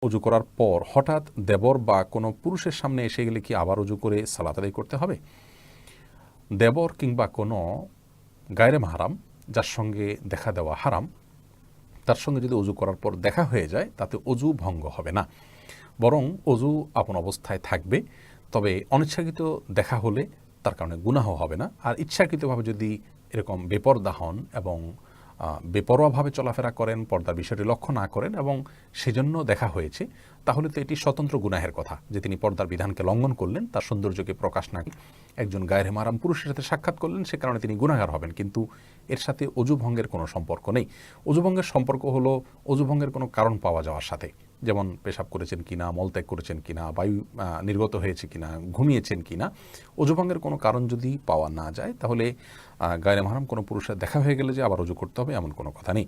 অজু করার পর হঠাৎ দেবর বা কোনো পুরুষের সামনে এসে গেলে কি আবার অজু করে সালাত আদায় করতে হবে? দেবর কিংবা কোনো গায়রে মাহরাম যার সঙ্গে দেখা দেওয়া হারাম, তার সঙ্গে যদি অজু করার পর দেখা হয়ে যায় তাতে অজু ভঙ্গ হবে না, বরং অজু আপন অবস্থায় থাকবে। তবে অনিচ্ছাকৃত দেখা হলে তার কারণে গুনাহ হবে না। আর ইচ্ছাকৃতভাবে যদি এরকম বেপরদা হন এবং বেপরোয়াভাবে চলাফেরা করেন, পর্দার বিষয়টি লক্ষ্য না করেন এবং সেজন্য দেখা হয়েছে, তাহলে তো এটি স্বতন্ত্র গুনাহের কথা যে তিনি পর্দার বিধানকে লঙ্ঘন করলেন, তার সৌন্দর্যকে প্রকাশ না করে একজন গায়রে মাহরাম পুরুষের সাথে সাক্ষাৎ করলেন, সে কারণে তিনি গুনাহগার হবেন। কিন্তু এর সাথে অজু ভঙ্গের কোনো সম্পর্ক নেই। অজু ভঙ্গের সম্পর্ক হলো অজু ভঙ্গের কোনো কারণ পাওয়া যাওয়ার সাথে, যেমন পেশাব করেছেন কিনা, মলত্যাগ করেছেন কিনা, বায়ু নির্গত হয়েছে কিনা, ঘুমিয়েছেন কিনা। অজু ভঙ্গের কোনো কারণ যদি পাওয়া না যায় তাহলে গায়রে মাহরাম কোনো পুরুষের দেখা হয়ে গেলে যে আবার অজু করতে হবে এমন কোনো কথা নেই।